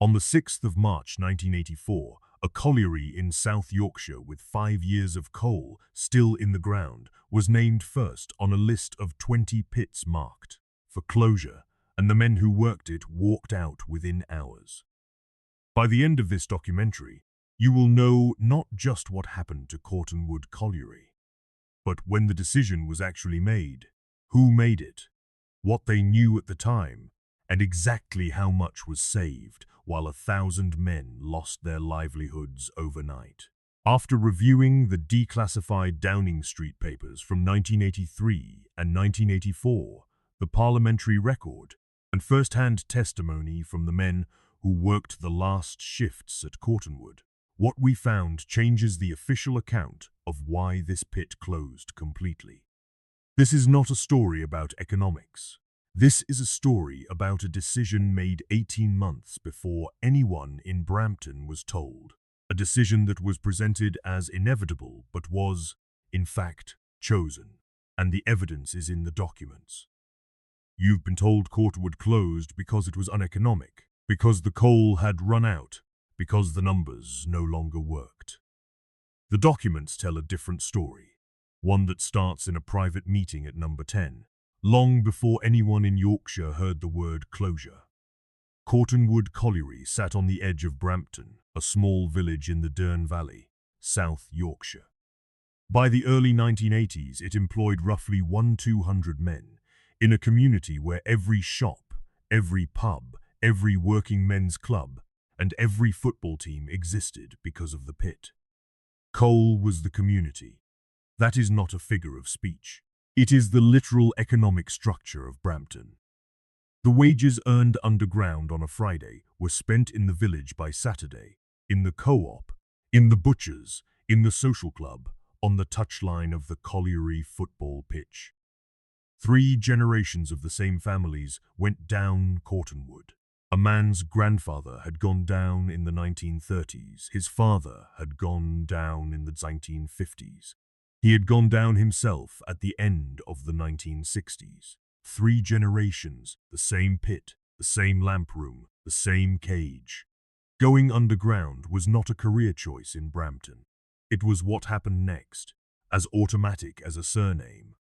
On the 6th of March 1984, a colliery in South Yorkshire with 5 years of coal still in the ground was named first on a list of 20 pits marked for closure, and the men who worked it walked out within hours. By the end of this documentary, you will know not just what happened to Cortonwood Colliery, but when the decision was actually made, who made it, what they knew at the time, and exactly how much was saved while 1,000 men lost their livelihoods overnight. After reviewing the declassified Downing Street papers from 1983 and 1984, the parliamentary record, and first-hand testimony from the men who worked the last shifts at Cortonwood, what we found changes the official account of why this pit closed completely. This is not a story about economics. This is a story about a decision made 18 months before anyone in Brampton was told. A decision that was presented as inevitable but was, in fact, chosen. And the evidence is in the documents. You've been told Cortonwood closed because it was uneconomic, because the coal had run out, because the numbers no longer worked. The documents tell a different story, one that starts in a private meeting at number 10. Long before anyone in Yorkshire heard the word closure. Cortonwood Colliery sat on the edge of Brampton, a small village in the Dearne Valley, South Yorkshire. By the early 1980s, it employed roughly 200 men, in a community where every shop, every pub, every working men's club, and every football team existed because of the pit. Coal was the community. That is not a figure of speech. It is the literal economic structure of Brampton. The wages earned underground on a Friday were spent in the village by Saturday, in the co-op, in the butcher's, in the social club, on the touchline of the colliery football pitch. 3 generations of the same families went down Cortonwood. A man's grandfather had gone down in the 1930s. His father had gone down in the 1950s. He had gone down himself at the end of the 1960s. 3 generations, the same pit, the same lamp room, the same cage. Going underground was not a career choice in Brampton. It was what happened next, as automatic as a surname.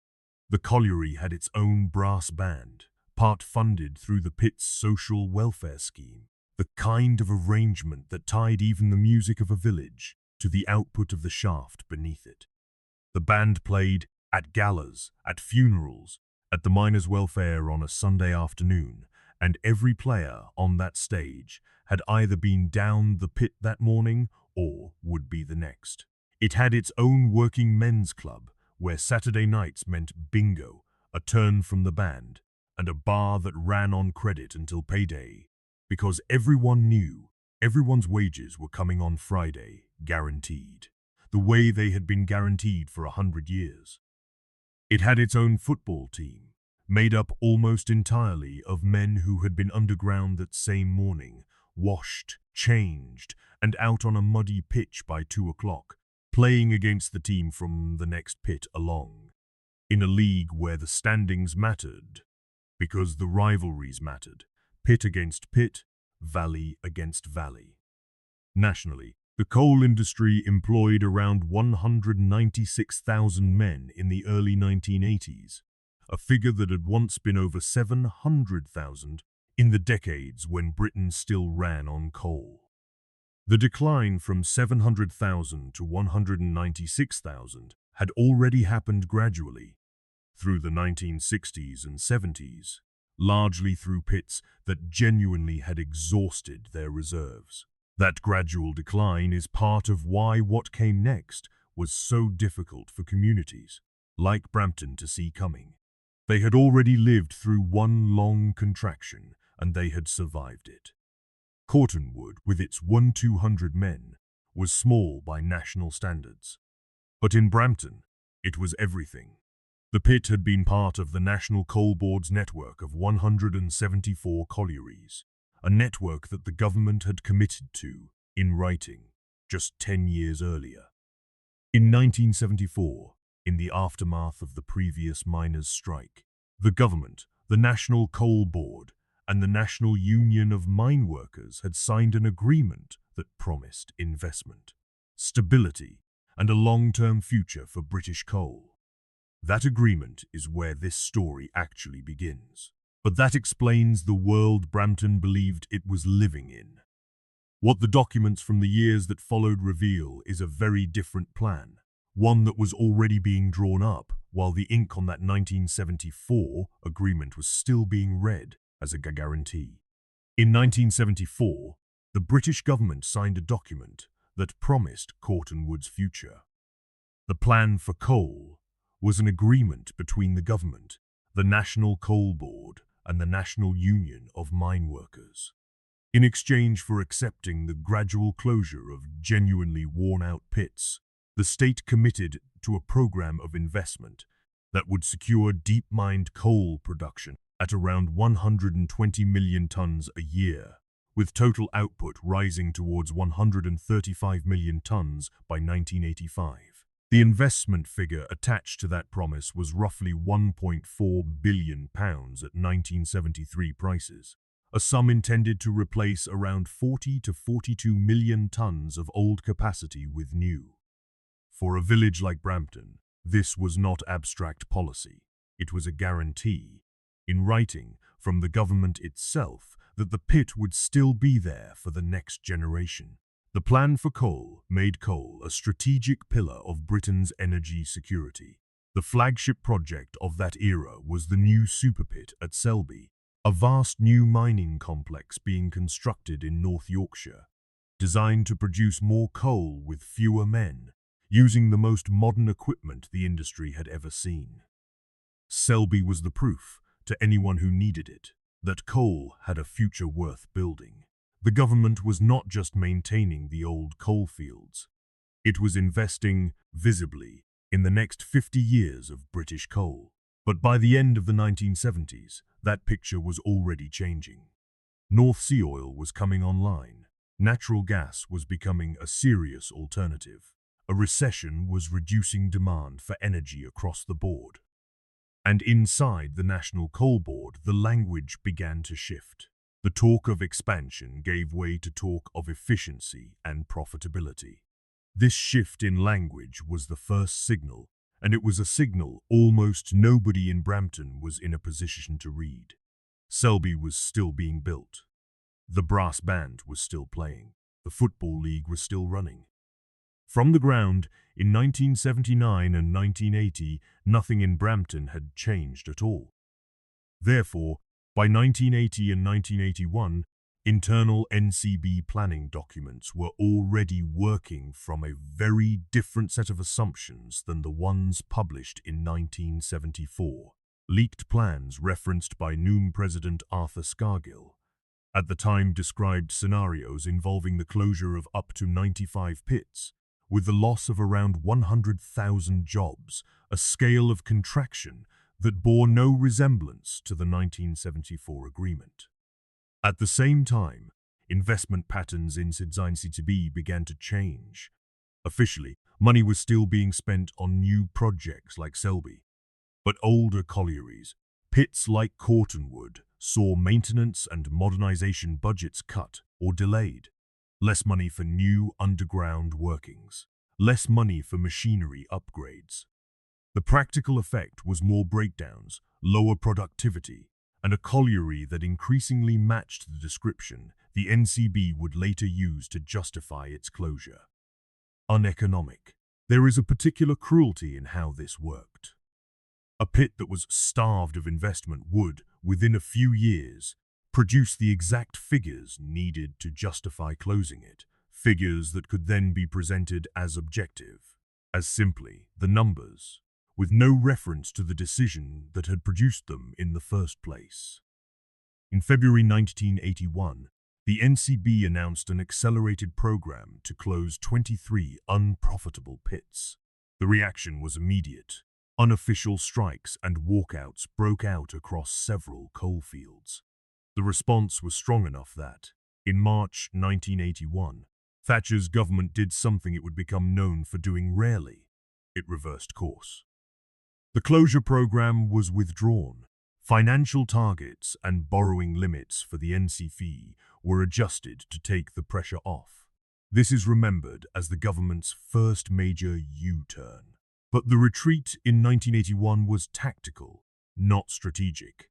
The colliery had its own brass band, part funded through the pit's social welfare scheme, the kind of arrangement that tied even the music of a village to the output of the shaft beneath it. The band played at galas, at funerals, at the miners' welfare on a Sunday afternoon, and every player on that stage had either been down the pit that morning or would be the next. It had its own working men's club, where Saturday nights meant bingo, a turn from the band, and a bar that ran on credit until payday, because everyone knew everyone's wages were coming on Friday, guaranteed. The way they had been guaranteed for 100 years. It had its own football team, made up almost entirely of men who had been underground that same morning, washed, changed, and out on a muddy pitch by 2 o'clock, playing against the team from the next pit along. In a league where the standings mattered, because the rivalries mattered, pit against pit, valley against valley. Nationally, the coal industry employed around 196,000 men in the early 1980s, a figure that had once been over 700,000 in the decades when Britain still ran on coal. The decline from 700,000 to 196,000 had already happened gradually, through the 1960s and 70s, largely through pits that genuinely had exhausted their reserves. That gradual decline is part of why what came next was so difficult for communities, like Brampton, to see coming. They had already lived through one long contraction, and they had survived it. Cortonwood, with its 200 men, was small by national standards. But in Brampton, it was everything. The pit had been part of the National Coal Board's network of 174 collieries. A network that the government had committed to, in writing, just 10 years earlier. In 1974, in the aftermath of the previous miners' strike, the government, the National Coal Board, and the National Union of Mine Workers had signed an agreement that promised investment, stability, and a long-term future for British coal. That agreement is where this story actually begins. But that explains the world Brampton believed it was living in. What the documents from the years that followed reveal is a very different plan, one that was already being drawn up while the ink on that 1974 agreement was still being read as a guarantee. In 1974, the British government signed a document that promised Cortonwood's future. The plan for coal was an agreement between the government, the National Coal Board, and the National Union of Mine Workers. In exchange for accepting the gradual closure of genuinely worn-out pits, the state committed to a program of investment that would secure deep-mined coal production at around 120 million tons a year, with total output rising towards 135 million tons by 1985. The investment figure attached to that promise was roughly £1.4 billion at 1973 prices, a sum intended to replace around 40 to 42 million tons of old capacity with new. For a village like Brampton, this was not abstract policy. It was a guarantee, in writing from the government itself, that the pit would still be there for the next generation. The plan for coal made coal a strategic pillar of Britain's energy security. The flagship project of that era was the new superpit at Selby, a vast new mining complex being constructed in North Yorkshire, designed to produce more coal with fewer men, using the most modern equipment the industry had ever seen. Selby was the proof, to anyone who needed it, that coal had a future worth building. The government was not just maintaining the old coal fields. It was investing, visibly, in the next 50 years of British coal. But by the end of the 1970s, that picture was already changing. North Sea oil was coming online. Natural gas was becoming a serious alternative. A recession was reducing demand for energy across the board. And inside the National Coal Board, the language began to shift. The talk of expansion gave way to talk of efficiency and profitability. This shift in language was the first signal, and it was a signal almost nobody in Brampton was in a position to read. Selby was still being built. The brass band was still playing. The Football League was still running. From the ground, in 1979 and 1980, nothing in Brampton had changed at all. Therefore, by 1980 and 1981, internal NCB planning documents were already working from a very different set of assumptions than the ones published in 1974. Leaked plans referenced by NUM President Arthur Scargill at the time described scenarios involving the closure of up to 95 pits, with the loss of around 100,000 jobs, a scale of contraction that bore no resemblance to the 1974 agreement. At the same time, investment patterns in Deindustrialisation began to change. Officially, money was still being spent on new projects like Selby, but older collieries, pits like Cortonwood, saw maintenance and modernization budgets cut or delayed. Less money for new underground workings, less money for machinery upgrades. The practical effect was more breakdowns, lower productivity, and a colliery that increasingly matched the description the NCB would later use to justify its closure. Uneconomic. There is a particular cruelty in how this worked. A pit that was starved of investment would, within a few years, produce the exact figures needed to justify closing it, figures that could then be presented as objective, as simply the numbers, with no reference to the decision that had produced them in the first place. In February 1981, the NCB announced an accelerated program to close 23 unprofitable pits. The reaction was immediate. Unofficial strikes and walkouts broke out across several coalfields. The response was strong enough that, in March 1981, Thatcher's government did something it would become known for doing rarely. It reversed course. The closure program was withdrawn. Financial targets and borrowing limits for the NCF were adjusted to take the pressure off. This is remembered as the government's first major U-turn. But the retreat in 1981 was tactical, not strategic.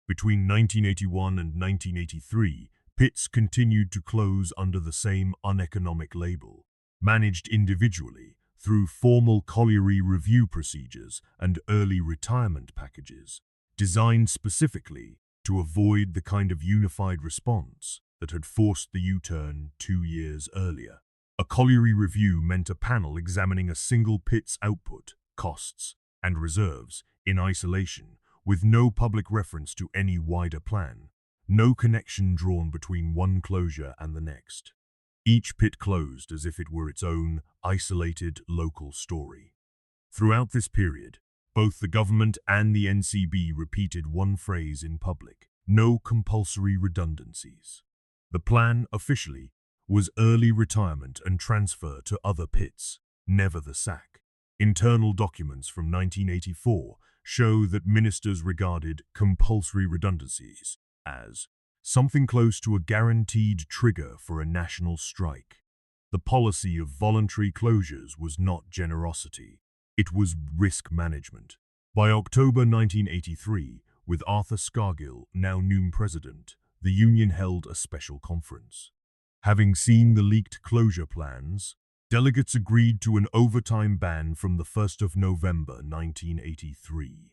Between 1981 and 1983, pits continued to close under the same uneconomic label, managed individually through formal colliery review procedures and early retirement packages, designed specifically to avoid the kind of unified response that had forced the U-turn 2 years earlier. A colliery review meant a panel examining a single pit's output, costs, and reserves in isolation, with no public reference to any wider plan, no connection drawn between one closure and the next. Each pit closed as if it were its own isolated local story. Throughout this period, both the government and the NCB repeated one phrase in public: no compulsory redundancies. The plan, officially, was early retirement and transfer to other pits, never the sack. Internal documents from 1984 show that ministers regarded compulsory redundancies as something close to a guaranteed trigger for a national strike. The policy of voluntary closures was not generosity, it was risk management. By October 1983, with Arthur Scargill, now NUM president, the union held a special conference. Having seen the leaked closure plans, delegates agreed to an overtime ban from the 1st of November 1983,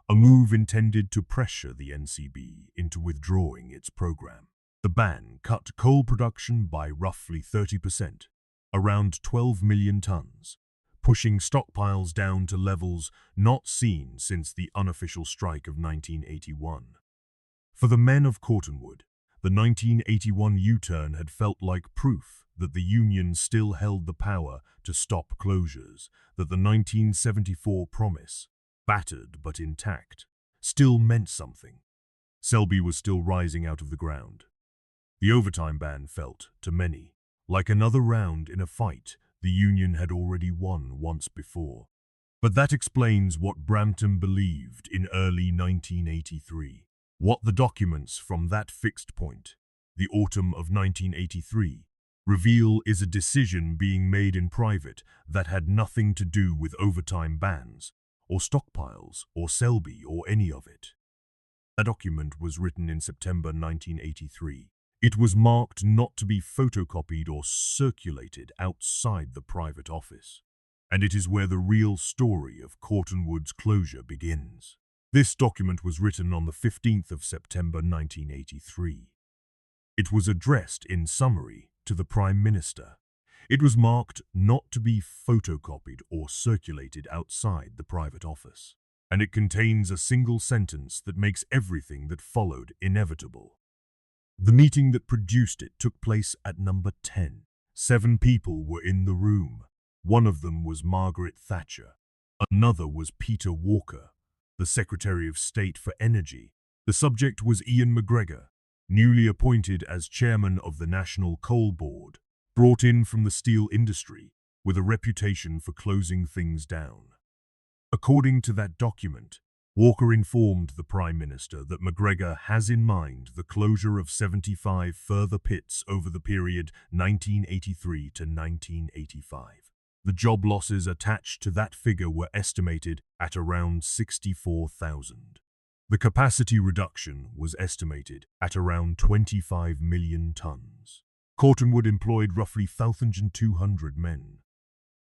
a move intended to pressure the NCB into withdrawing its program. The ban cut coal production by roughly 30%, around 12 million tons, pushing stockpiles down to levels not seen since the unofficial strike of 1981. For the men of Cottonwood, the 1981 U-turn had felt like proof that the union still held the power to stop closures, that the 1974 promise, battered but intact, still meant something. Selby was still rising out of the ground. The overtime ban felt, to many, like another round in a fight the union had already won once before. But that explains what Brampton believed in early 1983. What the documents from that fixed point, the autumn of 1983, reveal is a decision being made in private that had nothing to do with overtime bans, or stockpiles, or Selby, or any of it. A document was written in September 1983. It was marked not to be photocopied or circulated outside the private office. And it is where the real story of Cottonwood's closure begins. This document was written on the 15th of September 1983. It was addressed in summary to the Prime Minister. It was marked not to be photocopied or circulated outside the private office. And it contains a single sentence that makes everything that followed inevitable. The meeting that produced it took place at number 10. 7 people were in the room. One of them was Margaret Thatcher. Another was Peter Walker, the Secretary of State for Energy. The subject was Ian McGregor, newly appointed as chairman of the National Coal Board, brought in from the steel industry with a reputation for closing things down. According to that document, Walker informed the Prime Minister that McGregor has in mind the closure of 75 further pits over the period 1983 to 1985. The job losses attached to that figure were estimated at around 64,000. The capacity reduction was estimated at around 25 million tons. Cottonwood employed roughly 1,200 men.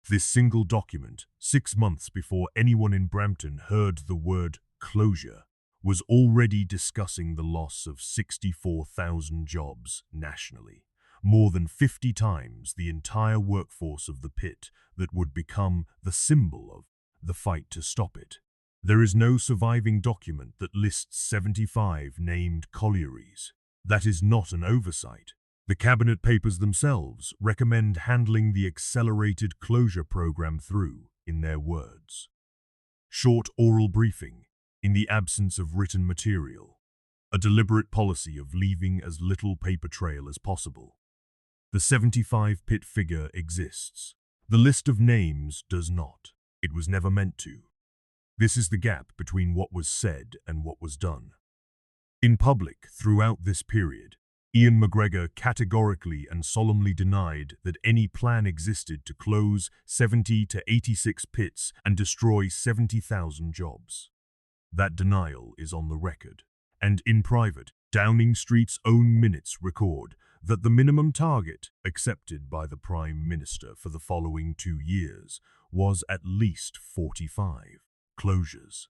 This single document, 6 months before anyone in Brampton heard the word closure, was already discussing the loss of 64,000 jobs nationally, more than 50 times the entire workforce of the pit that would become the symbol of the fight to stop it. There is no surviving document that lists 75 named collieries. That is not an oversight. The cabinet papers themselves recommend handling the accelerated closure program through, in their words, short oral briefing, in the absence of written material, a deliberate policy of leaving as little paper trail as possible. The 75 pit figure exists. The list of names does not. It was never meant to. This is the gap between what was said and what was done. In public, throughout this period, Ian McGregor categorically and solemnly denied that any plan existed to close 70 to 86 pits and destroy 70,000 jobs. That denial is on the record, and in private, Downing Street's own minutes record that the minimum target accepted by the Prime Minister for the following 2 years was at least 45 closures.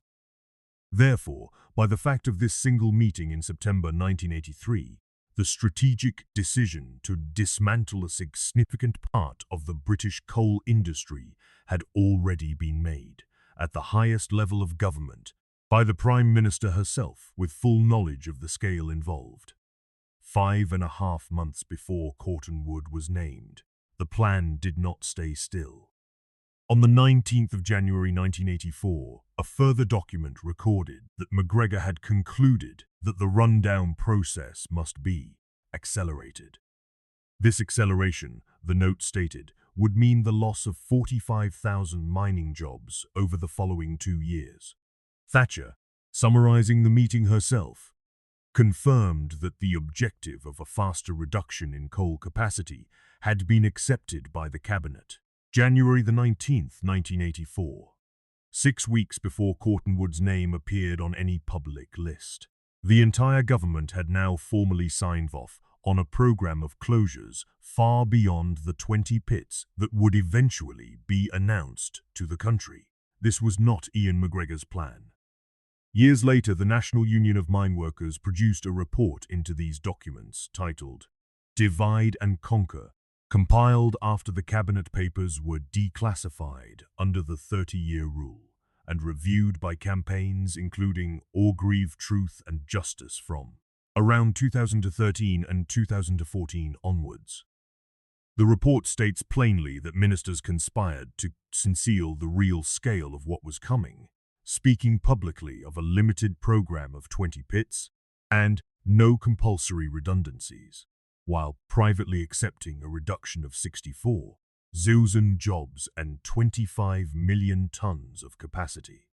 Therefore, by the fact of this single meeting in September 1983, the strategic decision to dismantle a significant part of the British coal industry had already been made, at the highest level of government, by the Prime Minister herself, with full knowledge of the scale involved. 5.5 months before Cottonwood was named, the plan did not stay still. On the 19th of January 1984, a further document recorded that McGregor had concluded that the rundown process must be accelerated. This acceleration, the note stated, would mean the loss of 45,000 mining jobs over the following 2 years. Thatcher, summarizing the meeting herself, confirmed that the objective of a faster reduction in coal capacity had been accepted by the Cabinet. January the 19th, 1984. 6 weeks before Cottonwood's name appeared on any public list, the entire government had now formally signed off on a program of closures far beyond the 20 pits that would eventually be announced to the country. This was not Ian McGregor's plan. Years later, the National Union of Mine Workers produced a report into these documents titled Divide and Conquer, compiled after the Cabinet papers were declassified under the 30-year rule and reviewed by campaigns including Orgreave Truth and Justice from around 2013 and 2014 onwards. The report states plainly that ministers conspired to conceal the real scale of what was coming, speaking publicly of a limited program of 20 pits and no compulsory redundancies, while privately accepting a reduction of 64,000 jobs and 25 million tons of capacity.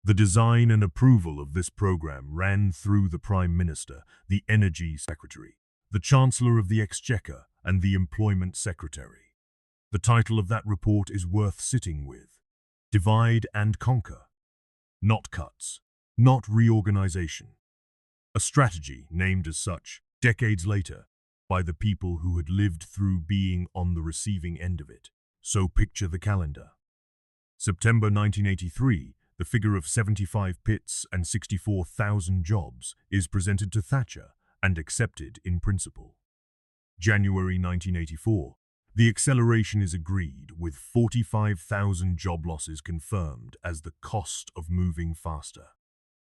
The design and approval of this program ran through the Prime Minister, the Energy Secretary, the Chancellor of the Exchequer, and the Employment Secretary. The title of that report is worth sitting with: Divide and Conquer. Not cuts, not reorganization. A strategy named as such, decades later, by the people who had lived through being on the receiving end of it. So picture the calendar. September 1983, the figure of 75 pits and 64,000 jobs is presented to Thatcher and accepted in principle. January 1984, the acceleration is agreed, with 45,000 job losses confirmed as the cost of moving faster.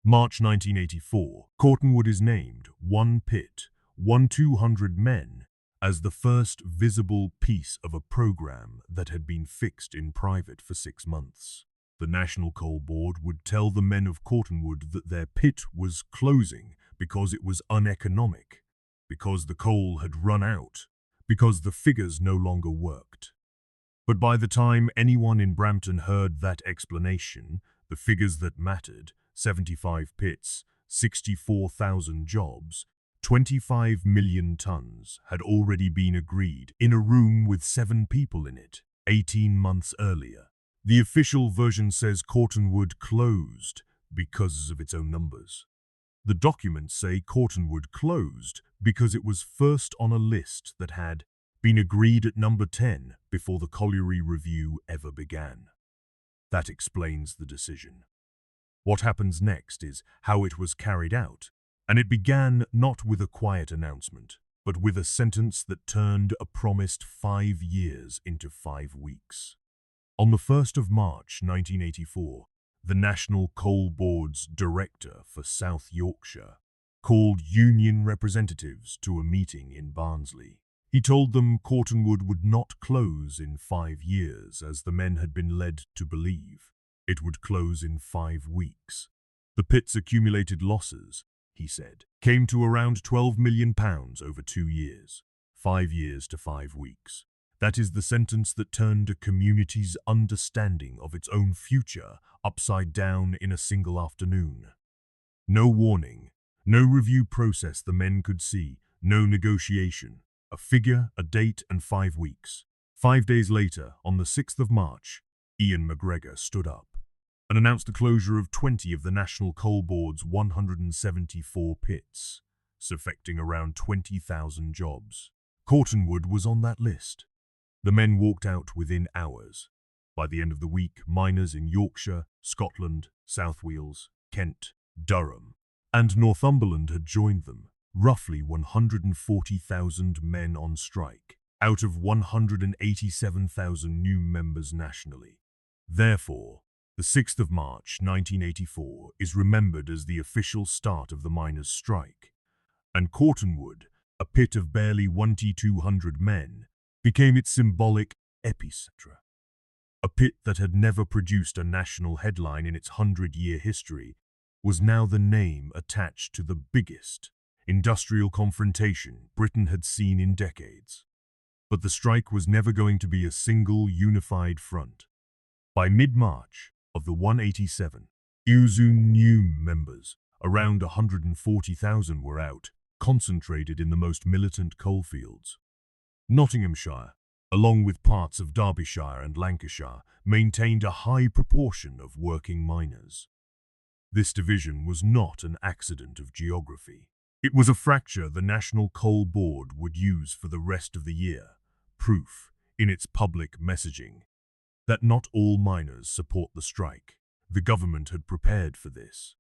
March 1984, Cottonwood is named 1 pit, 200 men, as the first visible piece of a program that had been fixed in private for 6 months. The National Coal Board would tell the men of Cottonwood that their pit was closing because it was uneconomic, because the coal had run out, because the figures no longer worked. But by the time anyone in Brampton heard that explanation, the figures that mattered, 75 pits, 64,000 jobs, 25 million tons, had already been agreed in a room with 7 people in it, 18 months earlier. The official version says Cottonwood closed because of its own numbers. The documents say Cottonwood closed because it was first on a list that had been agreed at number 10 before the colliery review ever began. That explains the decision. What happens next is how it was carried out, and it began not with a quiet announcement, but with a sentence that turned a promised 5 years into 5 weeks. On the 1st of March 1984, the National Coal Board's director for South Yorkshire called union representatives to a meeting in Barnsley. He told them Cottonwood would not close in 5 years, as the men had been led to believe. It would close in 5 weeks. The pit's accumulated losses, he said, came to around £12 million over 2 years, 5 years to 5 weeks. That is the sentence that turned a community's understanding of its own future upside down in a single afternoon. No warning, no review process the men could see, no negotiation. A figure, a date, and 5 weeks. 5 days later, on the 6th of March, Ian McGregor stood up and announced the closure of 20 of the National Coal Board's 174 pits, affecting around 20,000 jobs. Cottonwood was on that list. The men walked out within hours. By the end of the week, miners in Yorkshire, Scotland, South Wales, Kent, Durham, and Northumberland had joined them. Roughly 140,000 men on strike, out of 187,000 new members nationally. Therefore, the 6th of March 1984 is remembered as the official start of the miners' strike, and Cottonwood, a pit of barely 1,200 men, became its symbolic epicenter. A pit that had never produced a national headline in its 100-year history was now the name attached to the biggest industrial confrontation Britain had seen in decades. But the strike was never going to be a single unified front. By mid-March of the 187, new members, around 140,000 were out, concentrated in the most militant coalfields. Nottinghamshire, along with parts of Derbyshire and Lancashire, maintained a high proportion of working miners. This division was not an accident of geography. It was a fracture the National Coal Board would use for the rest of the year, proof, in its public messaging, that not all miners support the strike. The government had prepared for this.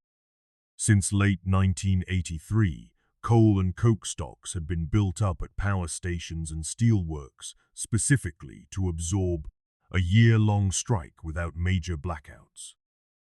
Since late 1983, coal and coke stocks had been built up at power stations and steelworks specifically to absorb a year-long strike without major blackouts.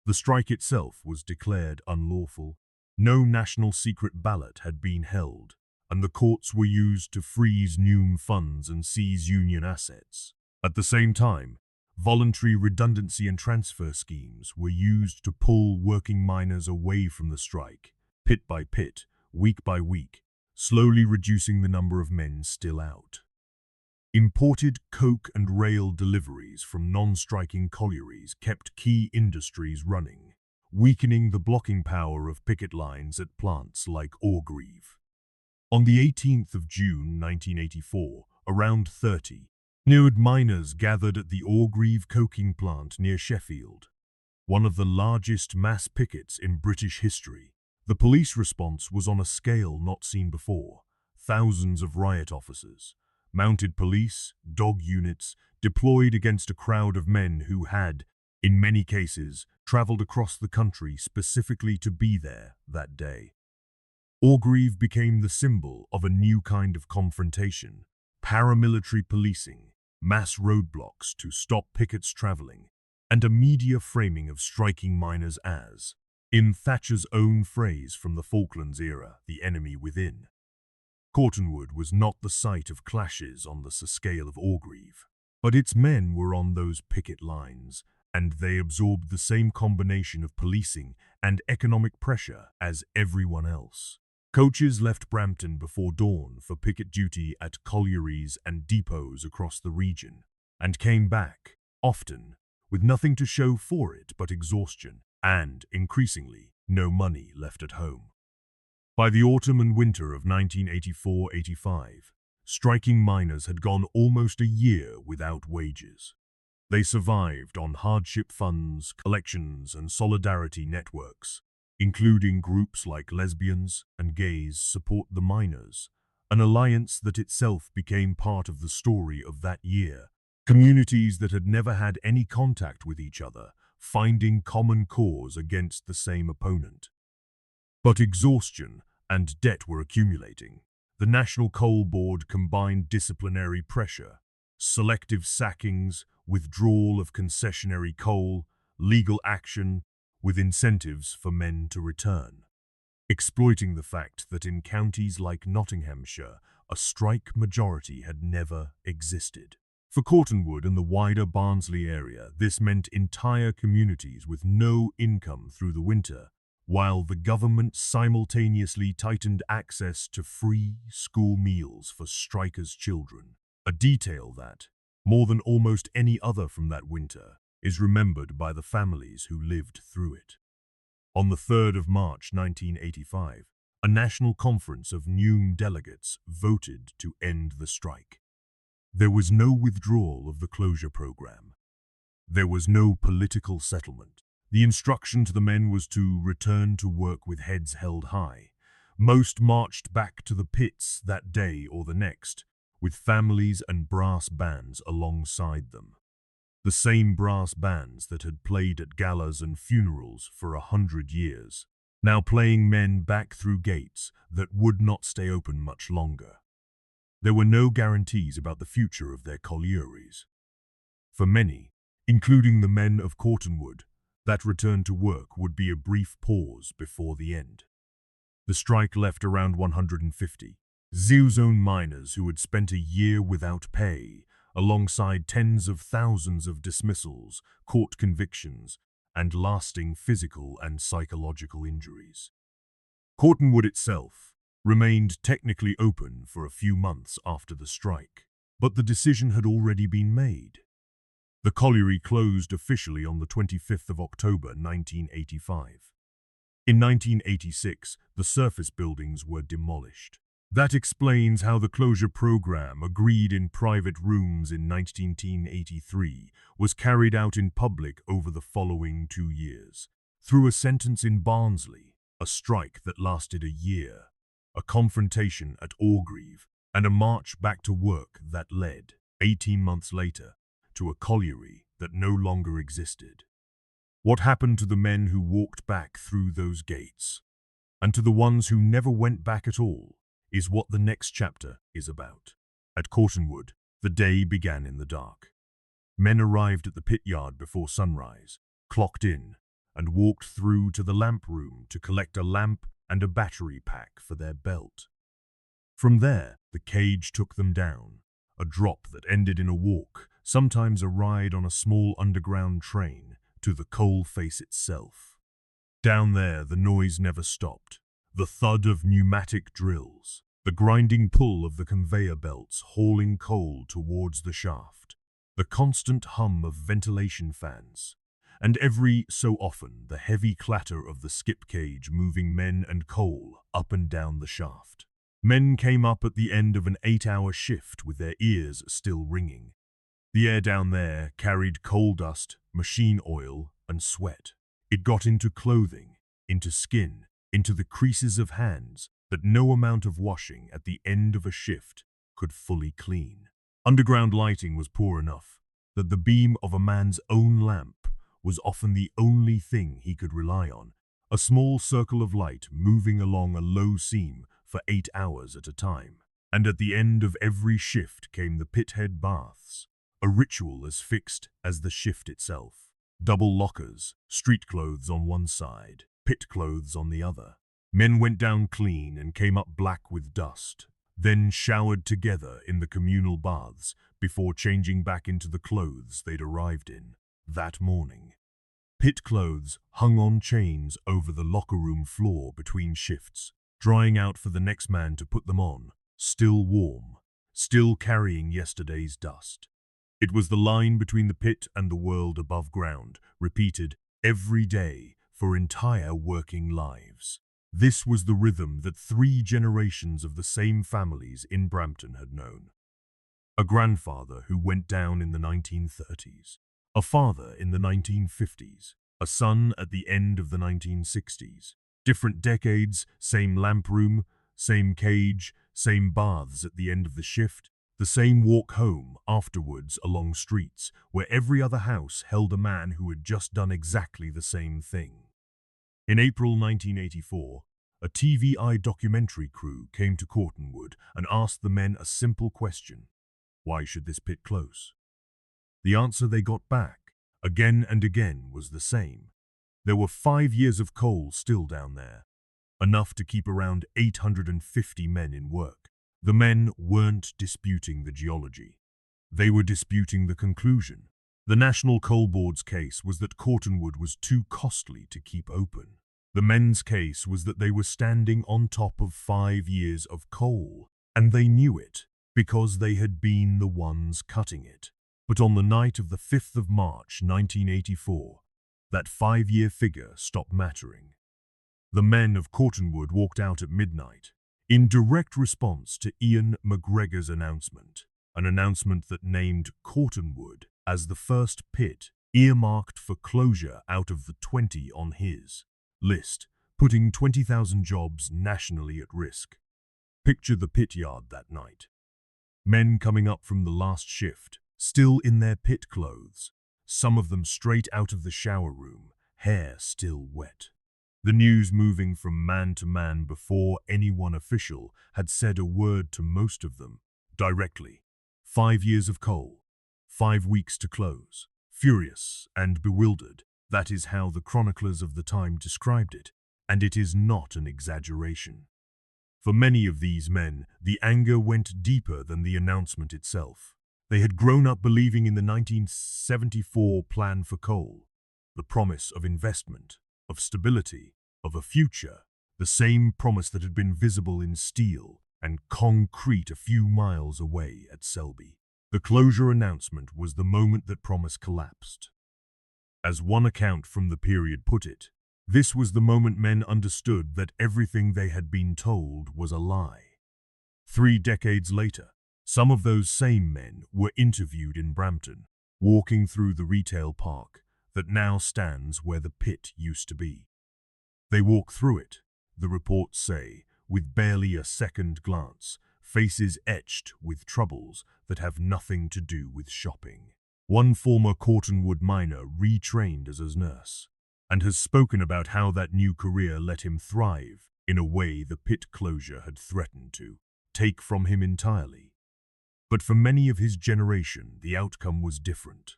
The strike itself was declared unlawful. No national secret ballot had been held, and the courts were used to freeze NUM funds and seize union assets. At the same time, voluntary redundancy and transfer schemes were used to pull working miners away from the strike, pit by pit, week by week, slowly reducing the number of men still out. Imported coke and rail deliveries from non-striking collieries kept key industries running, weakening the blocking power of picket lines at plants like Orgreave. On the 18th of June 1984, around 30 nude miners gathered at the Orgreave coking plant near Sheffield, one of the largest mass pickets in British history. The police response was on a scale not seen before. Thousands of riot officers, mounted police, dog units, deployed against a crowd of men who had, in many cases, traveled across the country specifically to be there that day. Orgreave became the symbol of a new kind of confrontation: paramilitary policing, mass roadblocks to stop pickets traveling, and a media framing of striking miners as, in Thatcher's own phrase from the Falklands era, the enemy within. Cottonwood was not the site of clashes on the scale of Orgreave, but its men were on those picket lines, and they absorbed the same combination of policing and economic pressure as everyone else. Coaches left Brampton before dawn for picket duty at collieries and depots across the region, and came back, often, with nothing to show for it but exhaustion and, increasingly, no money left at home. By the autumn and winter of 1984-85, striking miners had gone almost a year without wages. They survived on hardship funds, collections, and solidarity networks, including groups like Lesbians and Gays Support the Miners, an alliance that itself became part of the story of that year. Communities that had never had any contact with each other, finding common cause against the same opponent. But exhaustion and debt were accumulating. The National Coal Board combined disciplinary pressure, selective sackings, withdrawal of concessionary coal, legal action, with incentives for men to return, exploiting the fact that in counties like Nottinghamshire, a strike majority had never existed. For Cottonwood and the wider Barnsley area, this meant entire communities with no income through the winter, while the government simultaneously tightened access to free school meals for strikers' children, a detail that, more than almost any other from that winter, is remembered by the families who lived through it. On the 3rd of March 1985, a national conference of Neum delegates voted to end the strike. There was no withdrawal of the closure program. There was no political settlement. The instruction to the men was to return to work with heads held high. Most marched back to the pits that day or the next, with families and brass bands alongside them. The same brass bands that had played at galas and funerals for 100 years, now playing men back through gates that would not stay open much longer. There were no guarantees about the future of their collieries. For many, including the men of Cortonwood, that return to work would be a brief pause before the end. The strike left around 150 zone miners who had spent a year without pay, alongside tens of thousands of dismissals, court convictions, and lasting physical and psychological injuries. Cortonwood itself remained technically open for a few months after the strike, but the decision had already been made. The colliery closed officially on the 25th of October 1985. In 1986, the surface buildings were demolished. That explains how the closure program, agreed in private rooms in 1983, was carried out in public over the following 2 years. Through a sentence in Barnsley, a strike that lasted a year, a confrontation at Orgreave, and a march back to work that led, 18 months later, to a colliery that no longer existed. What happened to the men who walked back through those gates, and to the ones who never went back at all, is what the next chapter is about. At Cortonwood, the day began in the dark. Men arrived at the pit yard before sunrise, clocked in, and walked through to the lamp room to collect a lamp and a battery pack for their belt. From there, the cage took them down, a drop that ended in a walk, sometimes a ride on a small underground train, to the coal face itself. Down there, the noise never stopped. The thud of pneumatic drills, the grinding pull of the conveyor belts hauling coal towards the shaft, the constant hum of ventilation fans, and every so often the heavy clatter of the skip cage moving men and coal up and down the shaft. Men came up at the end of an 8-hour shift with their ears still ringing. The air down there carried coal dust, machine oil, and sweat. It got into clothing, into skin, into the creases of hands that no amount of washing at the end of a shift could fully clean. Underground lighting was poor enough that the beam of a man's own lamp was often the only thing he could rely on, a small circle of light moving along a low seam for 8 hours at a time. And at the end of every shift came the pithead baths, a ritual as fixed as the shift itself. Double lockers, street clothes on one side, pit clothes on the other. Men went down clean and came up black with dust, then showered together in the communal baths before changing back into the clothes they'd arrived in that morning. Pit clothes hung on chains over the locker room floor between shifts, drying out for the next man to put them on, still warm, still carrying yesterday's dust. It was the line between the pit and the world above ground, repeated every day for entire working lives. This was the rhythm that 3 generations of the same families in Brampton had known. A grandfather who went down in the 1930s, a father in the 1950s, a son at the end of the 1960s. Different decades, same lamp room, same cage, same baths at the end of the shift, the same walk home afterwards along streets where every other house held a man who had just done exactly the same thing. In April 1984, a TVI documentary crew came to Cortonwood and asked the men a simple question: why should this pit close? The answer they got back, again and again, was the same. There were 5 years of coal still down there, enough to keep around 850 men in work. The men weren't disputing the geology. They were disputing the conclusion. The National Coal Board's case was that Cortonwood was too costly to keep open. The men's case was that they were standing on top of 5 years of coal, and they knew it because they had been the ones cutting it. But on the night of the 5th of March 1984, that 5-year figure stopped mattering. The men of Cottonwood walked out at midnight, in direct response to Ian McGregor's announcement, an announcement that named Cottonwood as the first pit earmarked for closure out of the 20 on his list, putting 20,000 jobs nationally at risk. Picture the pit yard that night. Men coming up from the last shift, still in their pit clothes, some of them straight out of the shower room, hair still wet. The news moving from man to man before any one official had said a word to most of them, directly. 5 years of coal, 5 weeks to close. Furious and bewildered, that is how the chroniclers of the time described it, and it is not an exaggeration. For many of these men, the anger went deeper than the announcement itself. They had grown up believing in the 1974 plan for coal, the promise of investment, of stability, of a future, the same promise that had been visible in steel and concrete a few miles away at Selby. The closure announcement was the moment that promise collapsed. As one account from the period put it, this was the moment men understood that everything they had been told was a lie. 3 decades later, some of those same men were interviewed in Brampton, walking through the retail park that now stands where the pit used to be. They walk through it, the reports say, with barely a second glance, faces etched with troubles that have nothing to do with shopping. One former Cottonwood miner retrained as a nurse, and has spoken about how that new career let him thrive in a way the pit closure had threatened to take from him entirely. But for many of his generation, the outcome was different.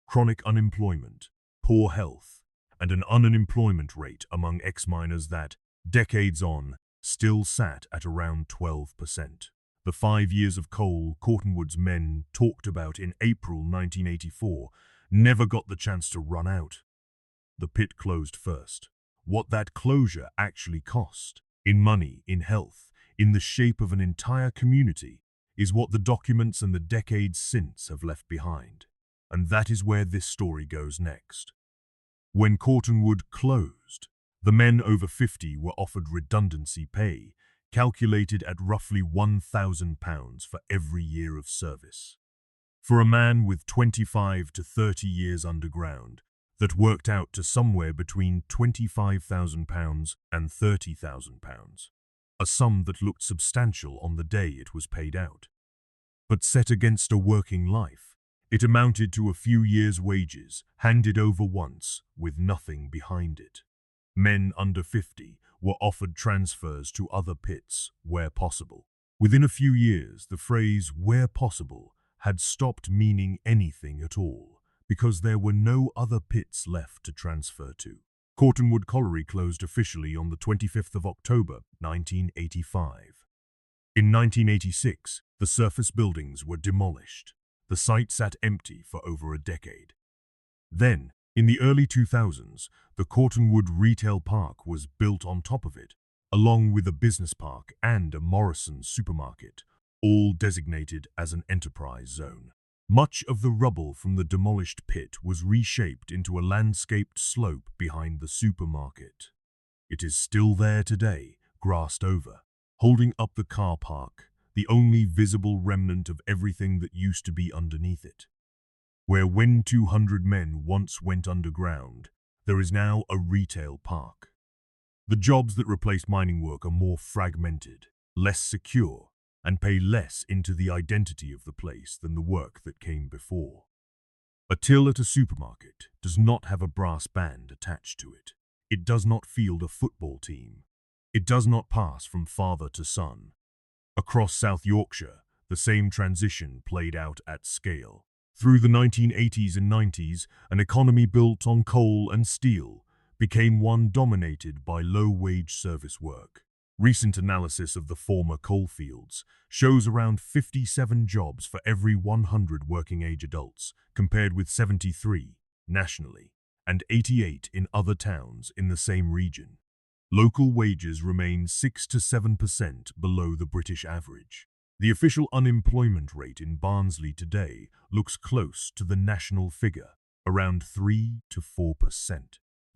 Chronic unemployment, poor health, and an unemployment rate among ex-miners that, decades on, still sat at around 12%. The 5 years of coal Cottonwood's men talked about in April 1984 never got the chance to run out. The pit closed first. What that closure actually cost, in money, in health, in the shape of an entire community, is what the documents and the decades since have left behind. And that is where this story goes next. When Cottonwood closed, the men over 50 were offered redundancy pay, calculated at roughly £1,000 for every year of service. For a man with 25 to 30 years underground, that worked out to somewhere between £25,000 and £30,000, a sum that looked substantial on the day it was paid out. But set against a working life, it amounted to a few years' wages, handed over once, with nothing behind it. Men under 50 were offered transfers to other pits where possible. Within a few years, the phrase "where possible" had stopped meaning anything at all, because there were no other pits left to transfer to. Cottonwood Colliery closed officially on the 25th of October, 1985. In 1986, the surface buildings were demolished. The site sat empty for over a decade. Then, in the early 2000s, the Cottonwood Retail Park was built on top of it, along with a business park and a Morrison's supermarket, all designated as an enterprise zone. Much of the rubble from the demolished pit was reshaped into a landscaped slope behind the supermarket. It is still there today, grassed over, holding up the car park, the only visible remnant of everything that used to be underneath it. Where when 200 men once went underground, there is now a retail park. The jobs that replaced mining work are more fragmented, less secure, and pay less into the identity of the place than the work that came before. A till at a supermarket does not have a brass band attached to it. It does not field a football team. It does not pass from father to son. Across South Yorkshire, the same transition played out at scale. Through the 1980s and 90s, an economy built on coal and steel became one dominated by low-wage service work. Recent analysis of the former coalfields shows around 57 jobs for every 100 working-age adults, compared with 73 nationally and 88 in other towns in the same region. Local wages remain 6 to 7% below the British average. The official unemployment rate in Barnsley today looks close to the national figure, around 3 to 4%.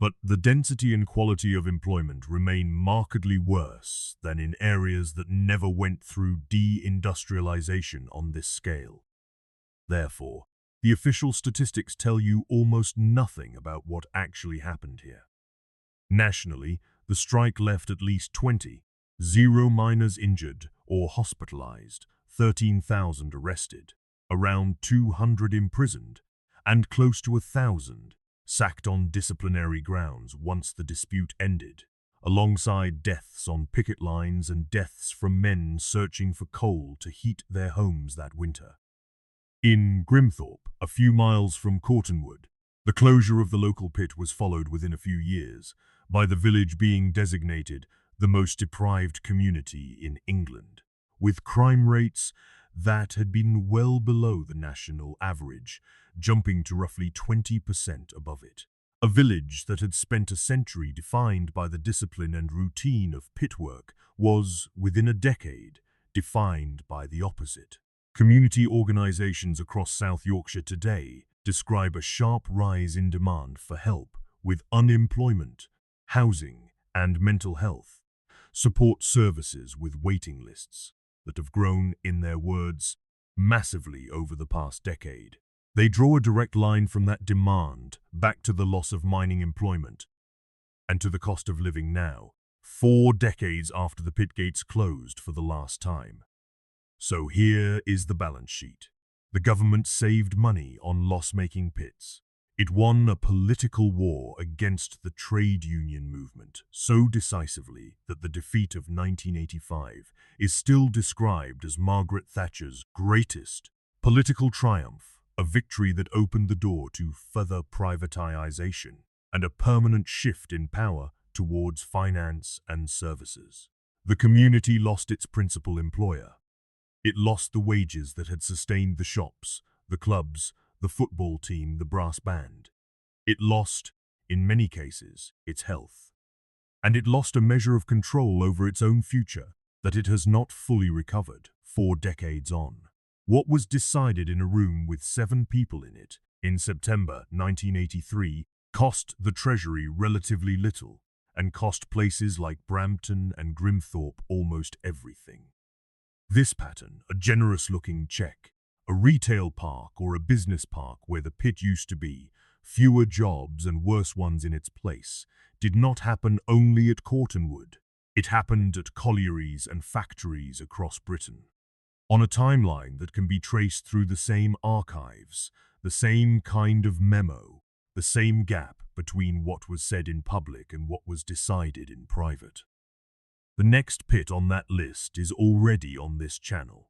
But the density and quality of employment remain markedly worse than in areas that never went through deindustrialization on this scale. Therefore, the official statistics tell you almost nothing about what actually happened here. Nationally, the strike left at least 0 miners injured or hospitalized, 13,000 arrested, around 200 imprisoned, and close to 1,000 sacked on disciplinary grounds once the dispute ended, alongside deaths on picket lines and deaths from men searching for coal to heat their homes that winter. In Grimthorpe, a few miles from Cortonwood, the closure of the local pit was followed within a few years by the village being designated the most deprived community in England, with crime rates that had been well below the national average, jumping to roughly 20% above it. A village that had spent a century defined by the discipline and routine of pit work was, within a decade, defined by the opposite. Community organisations across South Yorkshire today describe a sharp rise in demand for help with unemployment, housing, and mental health, support services with waiting lists that have grown, in their words, massively over the past decade. They draw a direct line from that demand back to the loss of mining employment and to the cost of living now, 4 decades after the pit gates closed for the last time. So here is the balance sheet. The government saved money on loss-making pits. It won a political war against the trade union movement so decisively that the defeat of 1985 is still described as Margaret Thatcher's greatest political triumph, a victory that opened the door to further privatization and a permanent shift in power towards finance and services. The community lost its principal employer. It lost the wages that had sustained the shops, the clubs, the football team, the brass band. It lost, in many cases, its health. And it lost a measure of control over its own future that it has not fully recovered 4 decades on. What was decided in a room with 7 people in it in September 1983 cost the Treasury relatively little and cost places like Brampton and Grimthorpe almost everything. This pattern, a generous-looking cheque, a retail park or a business park where the pit used to be, fewer jobs and worse ones in its place, did not happen only at Cortonwood. It happened at collieries and factories across Britain. On a timeline that can be traced through the same archives, the same kind of memo, the same gap between what was said in public and what was decided in private. The next pit on that list is already on this channel.